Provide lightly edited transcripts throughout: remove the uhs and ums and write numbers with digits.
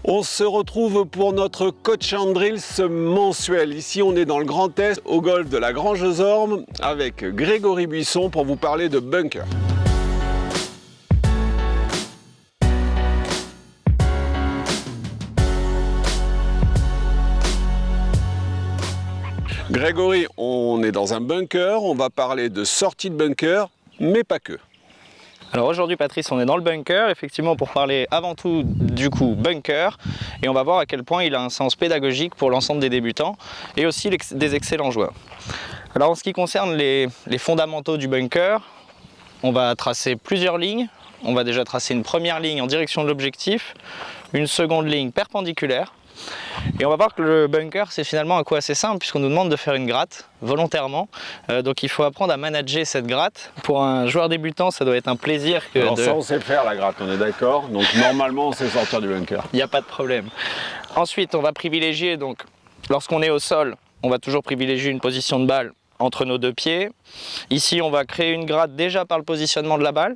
On se retrouve pour notre Coach and Drills mensuel. Ici, on est dans le Grand Est, au golf de la Grange aux Ormes, avec Grégory Buisson pour vous parler de bunker. Grégory, on est dans un bunker, on va parler de sortie de bunker, mais pas que. Alors aujourd'hui Patrice, on est dans le bunker, effectivement pour parler avant tout du coup bunker, et on va voir à quel point il a un sens pédagogique pour l'ensemble des débutants et aussi des excellents joueurs. Alors en ce qui concerne les fondamentaux du bunker, on va tracer plusieurs lignes. On va déjà tracer une première ligne en direction de l'objectif, une seconde ligne perpendiculaire. Et on va voir que le bunker, c'est finalement un coup assez simple puisqu'on nous demande de faire une gratte volontairement. Donc il faut apprendre à manager cette gratte. Pour un joueur débutant, ça doit être un plaisir. Alors ça, on sait faire la gratte, on est d'accord. Donc normalement, on sait sortir du bunker. Il n'y a pas de problème. Ensuite, on va privilégier, donc lorsqu'on est au sol, on va toujours privilégier une position de balle entre nos deux pieds. Ici, on va créer une gratte déjà par le positionnement de la balle,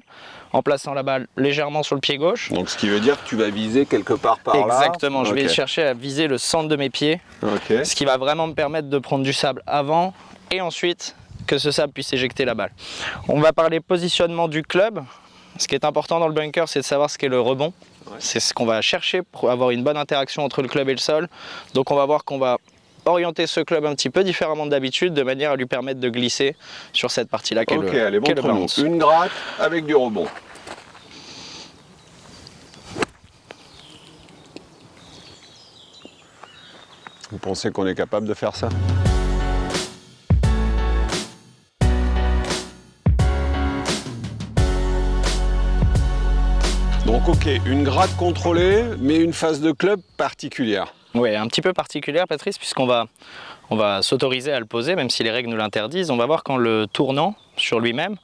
en plaçant la balle légèrement sur le pied gauche. Donc ce qui veut dire que tu vas viser quelque part par là. Exactement, je vais chercher à viser le centre de mes pieds, ce qui va vraiment me permettre de prendre du sable avant et ensuite que ce sable puisse éjecter la balle. On va parler positionnement du club. Ce qui est important dans le bunker, c'est de savoir ce qu'est le rebond. C'est ce qu'on va chercher pour avoir une bonne interaction entre le club et le sol. Donc on va voir qu'on va orienter ce club un petit peu différemment d'habitude, de manière à lui permettre de glisser sur cette partie-là qu'est allez, montre-nous. Une gratte avec du rebond. Vous pensez qu'on est capable de faire ça ? Donc ok, une gratte contrôlée, mais une phase de club particulière. Oui, un petit peu particulière Patrice, puisqu'on va s'autoriser à le poser, même si les règles nous l'interdisent. On va voir qu'en le tournant sur lui-même,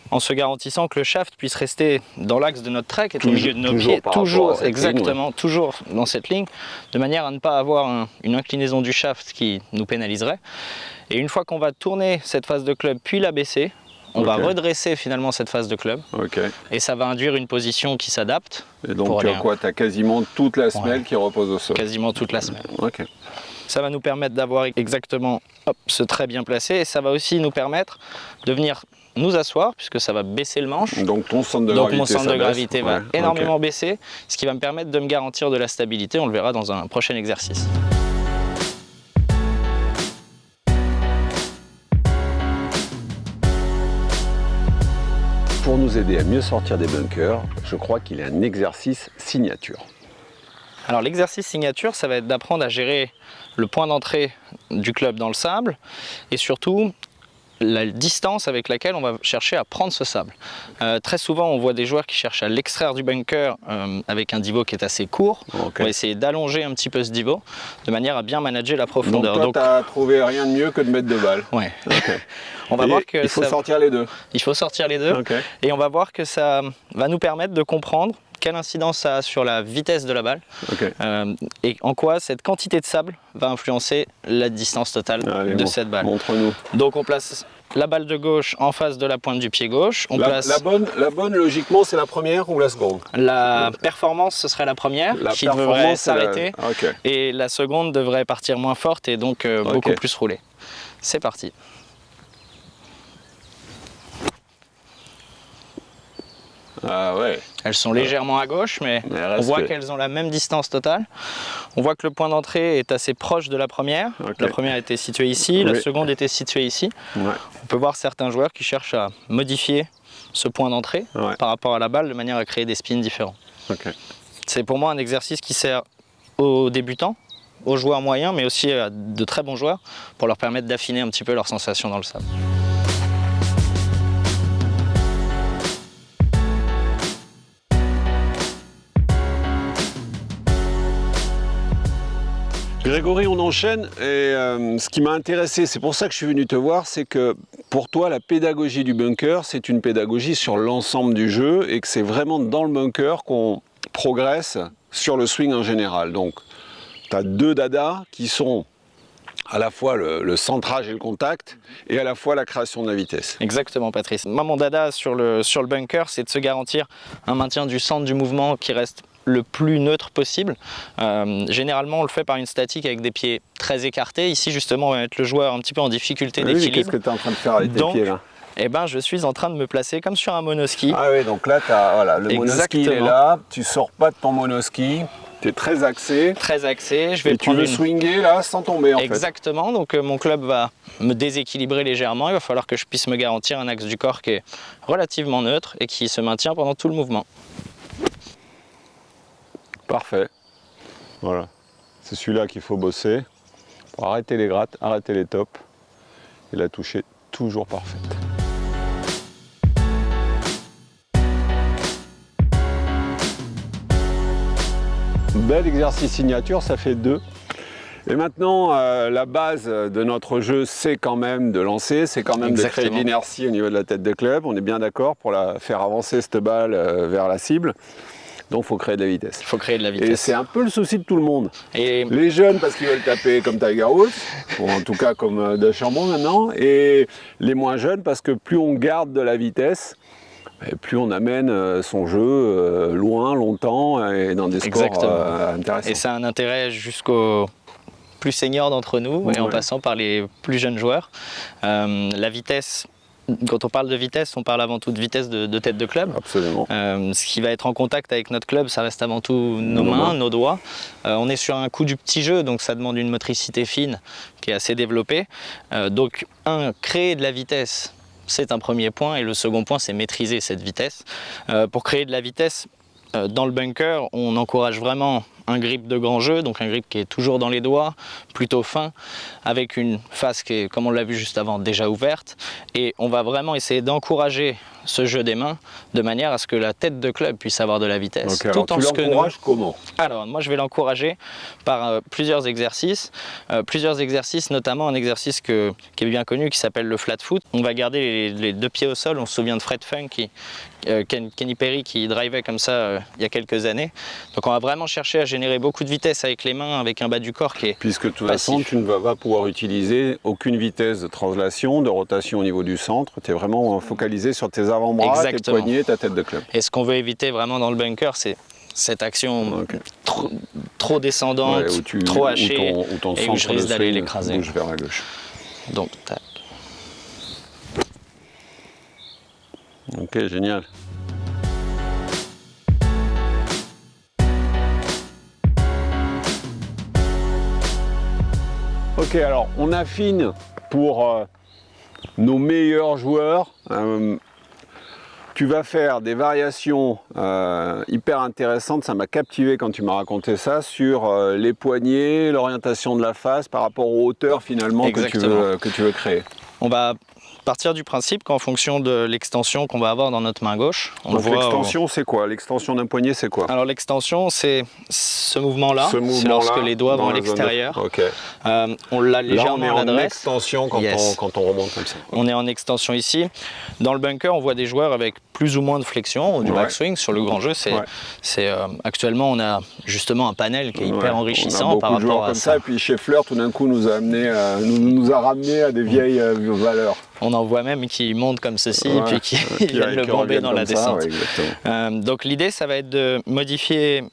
en se garantissant que le shaft puisse rester dans l'axe de notre trait, qui est au milieu de nos pieds, toujours exactement, toujours dans cette ligne, de manière à ne pas avoir une inclinaison du shaft qui nous pénaliserait. Et une fois qu'on va tourner cette phase de club, puis la baisser, on va redresser finalement cette phase de club et ça va induire une position qui s'adapte. Et donc tu as quoi? Tu as quasiment toute la semelle qui repose au sol. Quasiment toute la semelle. Ça va nous permettre d'avoir exactement ce trait bien placé et ça va aussi nous permettre de venir nous asseoir puisque ça va baisser le manche. Donc ton centre de gravité, mon centre de gravité va énormément baisser, ce qui va me permettre de me garantir de la stabilité. On le verra dans un prochain exercice. Pour nous aider à mieux sortir des bunkers, je crois qu'il y a un exercice signature. Alors l'exercice signature, ça va être d'apprendre à gérer le point d'entrée du club dans le sable et surtout la distance avec laquelle on va chercher à prendre ce sable. Très souvent, on voit des joueurs qui cherchent à l'extraire du bunker avec un divot qui est assez court. On va essayer d'allonger un petit peu ce divot de manière à bien manager la profondeur. Donc toi, tu n'as trouvé rien de mieux que de mettre de balles. Ouais. On va voir que il faut sortir les deux. Il faut sortir les deux. Et on va voir que ça va nous permettre de comprendre quelle incidence ça a sur la vitesse de la balle et en quoi cette quantité de sable va influencer la distance totale de cette balle. Montre-nous. Donc on place la balle de gauche en face de la pointe du pied gauche. La bonne, logiquement, c'est la première ou la seconde? La performance, ce serait la première qui devrait s'arrêter et la seconde devrait partir moins forte et donc beaucoup plus rouler. C'est parti. Elles sont légèrement à gauche, mais on voit qu'elles ont la même distance totale. On voit que le point d'entrée est assez proche de la première. La première était située ici, la seconde était située ici. On peut voir certains joueurs qui cherchent à modifier ce point d'entrée par rapport à la balle de manière à créer des spins différents. C'est pour moi un exercice qui sert aux débutants, aux joueurs moyens, mais aussi à de très bons joueurs pour leur permettre d'affiner un petit peu leurs sensations dans le sable. Grégory, on enchaîne et ce qui m'a intéressé, c'est pour ça que je suis venu te voir, c'est que pour toi la pédagogie du bunker, c'est une pédagogie sur l'ensemble du jeu et que c'est vraiment dans le bunker qu'on progresse sur le swing en général. Donc tu as deux dadas qui sont à la fois le centrage et le contact et à la fois la création de la vitesse. Exactement Patrice. Moi mon dada sur le bunker, c'est de se garantir un maintien du centre du mouvement qui reste le plus neutre possible. Généralement, on le fait par une statique avec des pieds très écartés. Ici, justement, on va mettre le joueur un petit peu en difficulté d'équilibre. Qu'est-ce que tu es en train de faire avec tes pieds là? Eh ben, je suis en train de me placer comme sur un monoski. Ah oui, donc là, voilà, le monoski il est là, tu sors pas de ton monoski, tu es très axé. Très axé, je vais et tu veux swinguer là sans tomber en fait. Exactement, donc mon club va me déséquilibrer légèrement, il va falloir que je puisse me garantir un axe du corps qui est relativement neutre et qui se maintient pendant tout le mouvement. Parfait, voilà, c'est celui-là qu'il faut bosser pour arrêter les grattes, arrêter les tops et la toucher toujours parfaite. Bel exercice signature, ça fait 2. Et maintenant, la base de notre jeu, c'est quand même de lancer, c'est quand même de créer de l'inertie au niveau de la tête de club. On est bien d'accord pour faire avancer cette balle vers la cible. Donc il faut créer de la vitesse. Il faut créer de la vitesse. Et c'est un peu le souci de tout le monde. Et les jeunes parce qu'ils veulent taper comme Tiger Woods, ou en tout cas comme DeChambeau maintenant, et les moins jeunes parce que plus on garde de la vitesse, et plus on amène son jeu loin, longtemps et dans des scores intéressants. Et ça a un intérêt jusqu'aux plus seniors d'entre nous et en passant par les plus jeunes joueurs. La vitesse, quand on parle de vitesse, on parle avant tout de vitesse de tête de club. Absolument. Ce qui va être en contact avec notre club, ça reste avant tout nos mains, nos doigts. On est sur un coup du petit jeu, donc ça demande une motricité fine qui est assez développée. Donc, créer de la vitesse, c'est un premier point, et le second point, c'est maîtriser cette vitesse. Pour créer de la vitesse, dans le bunker, on encourage vraiment un grip de grand jeu, donc un grip qui est toujours dans les doigts, plutôt fin, avec une face qui est, comme on l'a vu juste avant, déjà ouverte. Et on va vraiment essayer d'encourager ce jeu des mains de manière à ce que la tête de club puisse avoir de la vitesse. Okay, tout en ce que nous... comment? Alors, moi je vais l'encourager par plusieurs exercices, notamment un exercice qui est bien connu qui s'appelle le flat foot. On va garder les 2 pieds au sol. On se souvient de Fred Funk, Kenny Perry qui drivait comme ça il y a quelques années. Donc on va vraiment chercher à générer beaucoup de vitesse avec les mains, avec un bas du corps qui est puisque de toute façon tu ne vas pas pouvoir utiliser aucune vitesse de translation, de rotation au niveau du centre. Tu es vraiment focalisé sur tes avant-bras, tes poignets, ta tête de club. Et ce qu'on veut éviter vraiment dans le bunker, c'est cette action trop descendante, trop hachée, où ton et où je risque d'aller l'écraser. Bouge vers la gauche. Donc, tac. Ok, génial. Ok, alors on affine pour nos meilleurs joueurs. Tu vas faire des variations hyper intéressantes, ça m'a captivé quand tu m'as raconté ça, sur les poignets, l'orientation de la face par rapport aux hauteurs finalement que tu veux créer. On va partir du principe qu'en fonction de l'extension qu'on va avoir dans notre main gauche, l'extension c'est quoi? L'extension d'un poignet c'est quoi? Alors l'extension c'est ce mouvement-là, c'est lorsque les doigts vont à l'extérieur. Okay. On l'a légèrement à l'adresse. On est en extension quand on remonte comme ça. On est en extension ici. Dans le bunker, on voit des joueurs avec plus ou moins de flexion, du backswing. Sur le grand jeu, actuellement on a justement un panel qui est hyper enrichissant par rapport à ça. Et puis Scheffler tout d'un coup nous a ramené à des vieilles valeurs. On en voit même qui montent comme ceci et puis qui viennent le bomber dans la descente. Donc l'idée, ça va être de modifier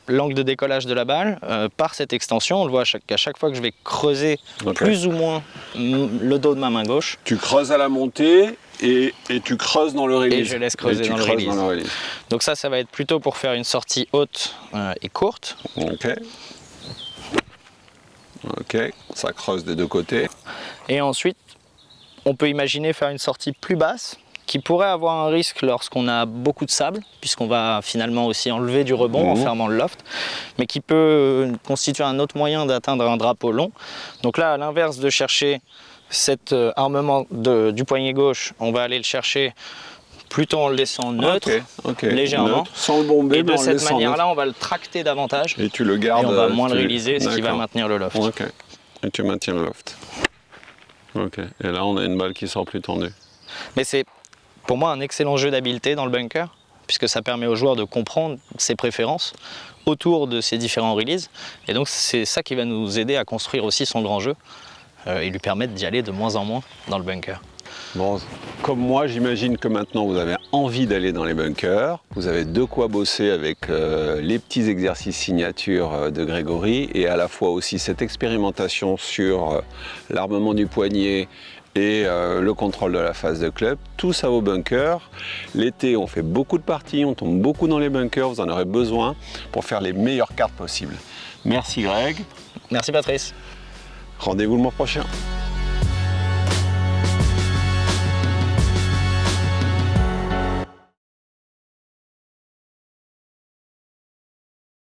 l'angle de décollage de la balle par cette extension. On le voit qu'à chaque fois que je vais creuser plus ou moins le dos de ma main gauche. Tu creuses à la montée et tu creuses dans le release. Et je laisse creuser dans le release. Donc ça va être plutôt pour faire une sortie haute et courte. Ok, ça creuse des deux côtés. Et ensuite, on peut imaginer faire une sortie plus basse qui pourrait avoir un risque lorsqu'on a beaucoup de sable, puisqu'on va finalement aussi enlever du rebond en fermant le loft, mais qui peut constituer un autre moyen d'atteindre un drapeau long. Donc là, à l'inverse de chercher cet armement du poignet gauche, on va aller le chercher plutôt en le laissant neutre, légèrement. Neutre, sans le bomber, et de cette manière-là, on va le tracter davantage. Et tu le gardes. Et on va moins le réaliser, ce qui va maintenir le loft. Ok. Et tu maintiens le loft. Ok. Et là, on a une balle qui sort plus tendue. Mais c'est pour moi un excellent jeu d'habileté dans le bunker, puisque ça permet aux joueurs de comprendre ses préférences autour de ces différents releases. Et donc c'est ça qui va nous aider à construire aussi son grand jeu et lui permettre d'y aller de moins en moins dans le bunker. Bon, comme moi, j'imagine que maintenant vous avez envie d'aller dans les bunkers. Vous avez de quoi bosser avec les petits exercices signature de Grégory et à la fois aussi cette expérimentation sur l'armement du poignet et le contrôle de la phase de club. Tout ça au bunker. L'été, on fait beaucoup de parties, on tombe beaucoup dans les bunkers. Vous en aurez besoin pour faire les meilleures cartes possibles. Merci Greg. Merci Patrice. Rendez-vous le mois prochain.